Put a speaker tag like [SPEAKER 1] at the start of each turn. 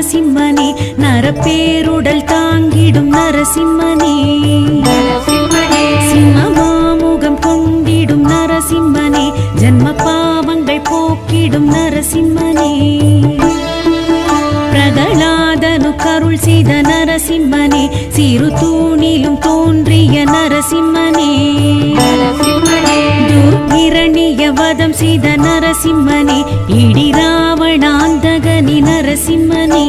[SPEAKER 1] நரசிம்மனே, நரப்பேருடல் தாங்கிடும் நரசிம்மனே, சிம்மமாமுகம் கொண்டிடும் நரசிம்மனே, ஜன்ம பாவங்கள் போக்கிடும் நரசிம்மனே, பிரகலாதனு கருள் செய்த நரசிம்மனே, சிறு தூணிலும் தோன்றிய நரசிம்மனே, துர்கிரணிய வதம் செய்த நரசிம்மனே, இடி ராவணாந்தகனி நரசிம்மனே.